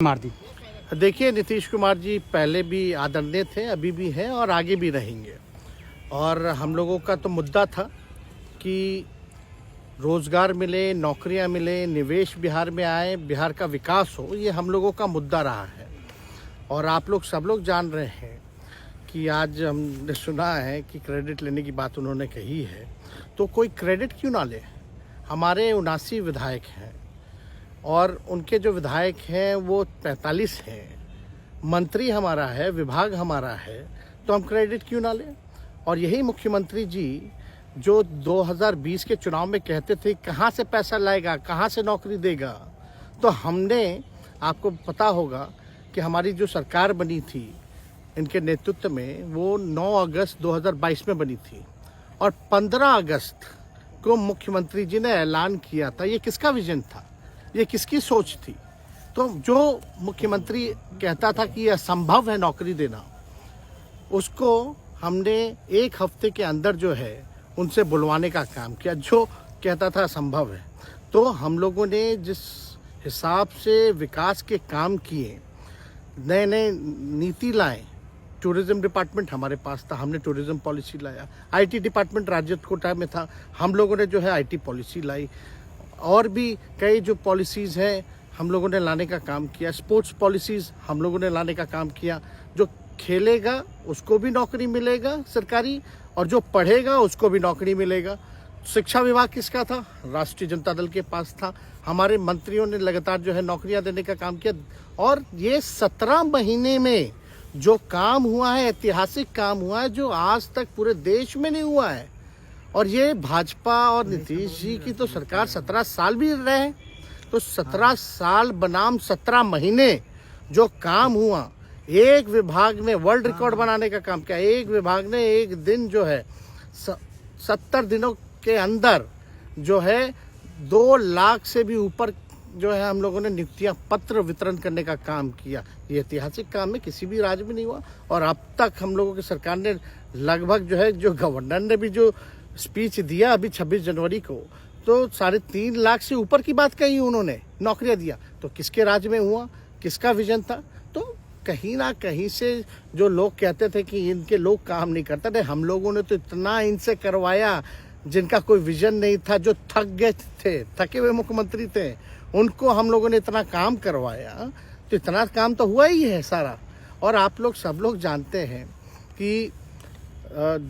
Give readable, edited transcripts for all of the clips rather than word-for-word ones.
मार दी। देखिए, नीतीश कुमार जी पहले भी आदरणीय थे, अभी भी हैं और आगे भी रहेंगे। और हम लोगों का तो मुद्दा था कि रोज़गार मिले, नौकरियां मिले, निवेश बिहार में आए, बिहार का विकास हो, ये हम लोगों का मुद्दा रहा है। और आप लोग सब लोग जान रहे हैं कि आज हमने सुना है कि क्रेडिट लेने की बात उन्होंने कही है, तो कोई क्रेडिट क्यों ना ले। हमारे 79 विधायक हैं और उनके जो विधायक हैं वो 45 हैं, मंत्री हमारा है, विभाग हमारा है, तो हम क्रेडिट क्यों ना लें। और यही मुख्यमंत्री जी जो 2020 के चुनाव में कहते थे कहाँ से पैसा लाएगा, कहाँ से नौकरी देगा, तो हमने, आपको पता होगा कि हमारी जो सरकार बनी थी इनके नेतृत्व में, वो 9 अगस्त 2022 में बनी थी और 15 अगस्त को मुख्यमंत्री जी ने ऐलान किया था। ये किसका विजन था, ये किसकी सोच थी। तो जो मुख्यमंत्री कहता था कि यह असंभव है नौकरी देना, उसको हमने एक हफ्ते के अंदर जो है उनसे बुलवाने का काम किया। जो कहता था असंभव है, तो हम लोगों ने जिस हिसाब से विकास के काम किए, नए नए नीति लाए, टूरिज्म डिपार्टमेंट हमारे पास था, हमने टूरिज्म पॉलिसी लाया। आईटी डिपार्टमेंट राज्य कोटा में था, हम लोगों ने जो है आईटी पॉलिसी लाई। और भी कई जो पॉलिसीज़ हैं हम लोगों ने लाने का काम किया। स्पोर्ट्स पॉलिसीज़ हम लोगों ने लाने का काम किया। जो खेलेगा उसको भी नौकरी मिलेगा सरकारी, और जो पढ़ेगा उसको भी नौकरी मिलेगा। शिक्षा विभाग किसका था, राष्ट्रीय जनता दल के पास था। हमारे मंत्रियों ने लगातार जो है नौकरियां देने का काम किया। और ये 17 महीने में जो काम हुआ है, ऐतिहासिक काम हुआ है, जो आज तक पूरे देश में नहीं हुआ है। और ये भाजपा और नीतीश जी की तो सरकार 17 साल भी रहे, तो 17 साल बनाम 17 महीने जो काम हुआ, एक विभाग ने वर्ल्ड रिकॉर्ड बनाने का काम किया। एक विभाग ने एक दिन जो है 70 दिनों के अंदर जो है 2 लाख से भी ऊपर जो है हम लोगों ने नियुक्तियां पत्र वितरण करने का काम किया। ये ऐतिहासिक काम है, किसी भी राज्य में नहीं हुआ। और अब तक हम लोगों की सरकार ने लगभग जो है, जो गवर्नर ने भी जो स्पीच दिया अभी 26 जनवरी को, तो 3.5 लाख से ऊपर की बात कही उन्होंने, नौकरियां दिया। तो किसके राज्य में हुआ, किसका विजन था। तो कहीं ना कहीं से जो लोग कहते थे कि इनके लोग काम नहीं करते थे, हम लोगों ने तो इतना इनसे करवाया जिनका कोई विजन नहीं था, जो थक गए थे, थके हुए मुख्यमंत्री थे, उनको हम लोगों ने इतना काम करवाया। तो इतना काम तो हुआ ही है सारा। और आप लोग सब लोग जानते हैं कि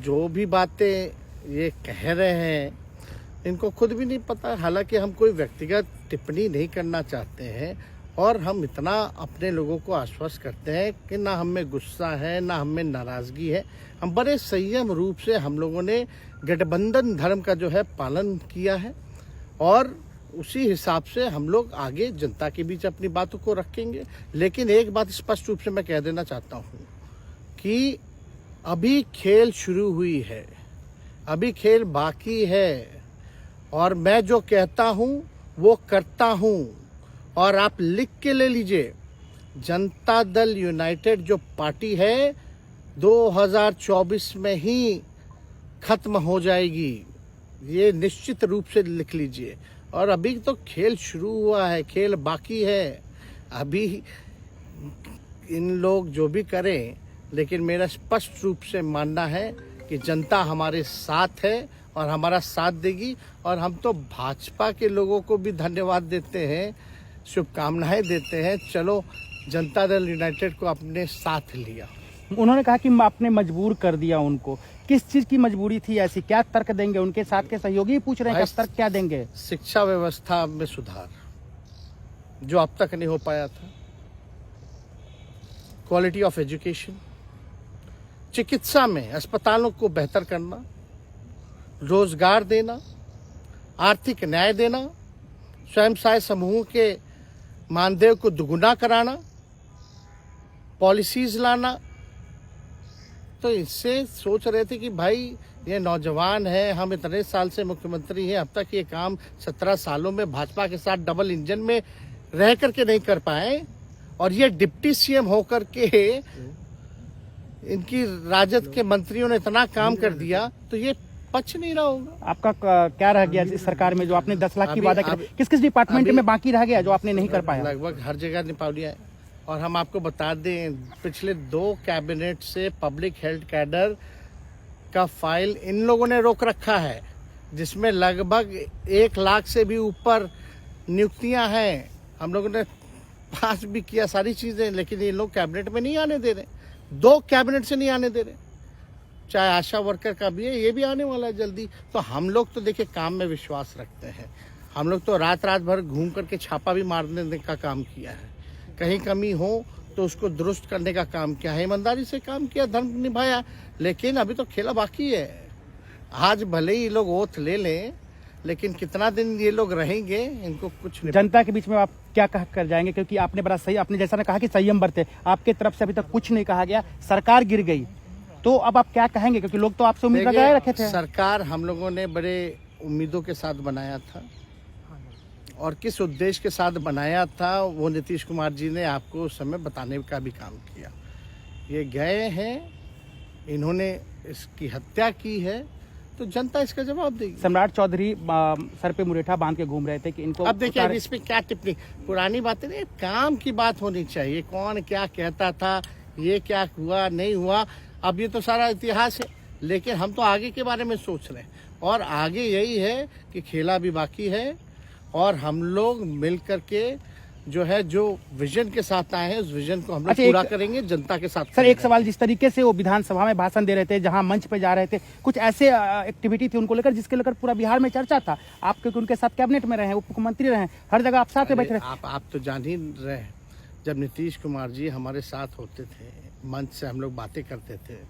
जो भी बातें ये कह रहे हैं इनको खुद भी नहीं पता। हालांकि हम कोई व्यक्तिगत टिप्पणी नहीं करना चाहते हैं, और हम इतना अपने लोगों को आश्वस्त करते हैं कि ना हम में गुस्सा है, ना हम में नाराज़गी है। हम बड़े संयम रूप से हम लोगों ने गठबंधन धर्म का जो है पालन किया है, और उसी हिसाब से हम लोग आगे जनता के बीच अपनी बातों को रखेंगे। लेकिन एक बात स्पष्ट रूप से मैं कह देना चाहता हूँ कि अभी खेल शुरू हुई है, अभी खेल बाकी है। और मैं जो कहता हूँ वो करता हूँ। और आप लिख के ले लीजिए, जनता दल यूनाइटेड जो पार्टी है 2024 में ही खत्म हो जाएगी, ये निश्चित रूप से लिख लीजिए। और अभी तो खेल शुरू हुआ है, खेल बाकी है। अभी इन लोग जो भी करें, लेकिन मेरा स्पष्ट रूप से मानना है कि जनता हमारे साथ है और हमारा साथ देगी। और हम तो भाजपा के लोगों को भी धन्यवाद देते हैं, शुभकामनाएं देते हैं। चलो, जनता दल यूनाइटेड को अपने साथ लिया। उन्होंने कहा कि आपने मजबूर कर दिया उनको। किस चीज की मजबूरी थी ऐसी, क्या तर्क देंगे? उनके साथ के सहयोगी पूछ रहे हैं, क्या तर्क क्या देंगे? शिक्षा व्यवस्था में सुधार जो अब तक नहीं हो पाया था, क्वालिटी ऑफ एजुकेशन, चिकित्सा में अस्पतालों को बेहतर करना, रोजगार देना, आर्थिक न्याय देना, स्वयं सहायता समूह के मानदेय को दुगुना कराना, पॉलिसीज लाना। तो इससे सोच रहे थे कि भाई ये नौजवान है, हम इतने साल से मुख्यमंत्री हैं, अब तक ये काम 17 सालों में भाजपा के साथ डबल इंजन में रह करके नहीं कर पाए, और ये डिप्टी सीएम होकर के इनकी राजद के मंत्रियों ने इतना काम कर दिया, तो ये पच नहीं रहा होगा। आपका क्या रह गया इस सरकार में, जो आपने 10 लाख की वादा किया, किस किस डिपार्टमेंट में बाकी रह गया जो आपने नहीं कर पाया? लगभग हर जगह निपा लिया है। और हम आपको बता दें, पिछले 2 कैबिनेट से पब्लिक हेल्थ कैडर का फाइल इन लोगों ने रोक रखा है, जिसमें लगभग 1 लाख से भी ऊपर नियुक्तियां हैं। हम लोगों ने पास भी किया सारी चीज़ें, लेकिन ये लोग कैबिनेट में नहीं आने दे रहे। 2 कैबिनेट से नहीं आने दे रहे। चाहे आशा वर्कर का भी है, ये भी आने वाला है जल्दी। तो हम लोग तो देखिए काम में विश्वास रखते हैं। हम लोग तो रात भर घूम करके छापा भी मारने का काम किया है। कहीं कमी हो तो उसको दुरुस्त करने का काम किया है, ईमानदारी से काम किया, धर्म निभाया। लेकिन अभी तो खेला बाकी है। आज भले ही लोग ओथ ले लें, लेकिन कितना दिन ये लोग रहेंगे, इनको कुछ नहीं। जनता के बीच में आप क्या कह कर जाएंगे, क्योंकि आपने बड़ा सही, आपने जैसा ने कहा कि संयम बरते, आपके तरफ से अभी तक कुछ नहीं कहा गया, सरकार गिर गई, तो अब आप क्या कहेंगे, क्योंकि लोग तो आपसे उम्मीद लगाए रखे थे। सरकार हम लोगों ने बड़े उम्मीदों के साथ बनाया था, और किस उद्देश्य के साथ बनाया था वो नीतीश कुमार जी ने आपको उस समय बताने का भी काम किया। ये गए हैं, इन्होंने इसकी हत्या की है, तो जनता इसका जवाब देगी। सम्राट चौधरी सर पे मुरेठा बांध के घूम रहे थे कि इनको अब देखिए, अब इस पे क्या टिप्पणी, पुरानी बातें नहीं, काम की बात होनी चाहिए। कौन क्या कहता था, ये क्या हुआ नहीं हुआ, अब ये तो सारा इतिहास है। लेकिन हम तो आगे के बारे में सोच रहे हैं, और आगे यही है कि खेला भी बाकी है, और हम लोग मिल करके जो है, जो विजन के साथ आए हैं, उस विजन को हम लोग पूरा करेंगे जनता के साथ। सर, एक सवाल, जिस तरीके से वो विधानसभा में भाषण दे रहे थे, जहां मंच पे जा रहे थे, कुछ ऐसे एक्टिविटी थी उनको लेकर जिसके लेकर पूरा बिहार में चर्चा था। आप क्योंकि उनके साथ कैबिनेट में रहे हैं, उप मुख्यमंत्री रहे हैं, हर जगह आप साथ में बैठे रहे। आप तो जान ही रहे हैं, जब नीतीश कुमार जी हमारे साथ होते थे, मंच से हम लोग बातें करते थे,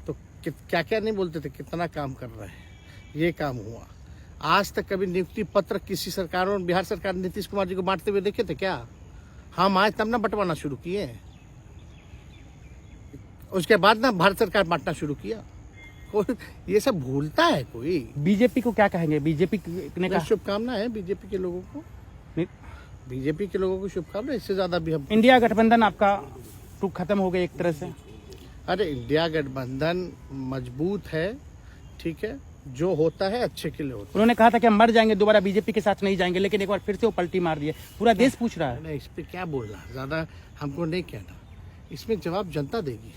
तो क्या क्या नहीं बोलते थे, कितना काम कर रहे हैं, ये काम हुआ। आज तक कभी नियुक्ति पत्र किसी सरकारों, बिहार सरकार ने नीतीश कुमार जी को बांटते हुए देखे थे क्या? हम आए तब ना बंटवाना शुरू किए, उसके बाद ना भारत सरकार बांटना शुरू किया। कोई ये सब भूलता है कोई? बीजेपी को क्या कहेंगे? बीजेपी ने कहा शुभकामना है बीजेपी के लोगों को, बीजेपी के लोगों को शुभकामना। इससे ज्यादा भी हम, इंडिया गठबंधन आपका टूक खत्म हो गया एक तरह से। अरे इंडिया गठबंधन मजबूत है, ठीक है, जो होता है अच्छे के लिए होता है। उन्होंने कहा था कि हम मर जाएंगे, दोबारा बीजेपी के साथ नहीं जाएंगे, लेकिन एक बार फिर से वो पलटी मार दिए। पूरा देश पूछ रहा है। इस पे क्या बोलना, ज्यादा हमको नहीं कहना, इसमें जवाब जनता देगी।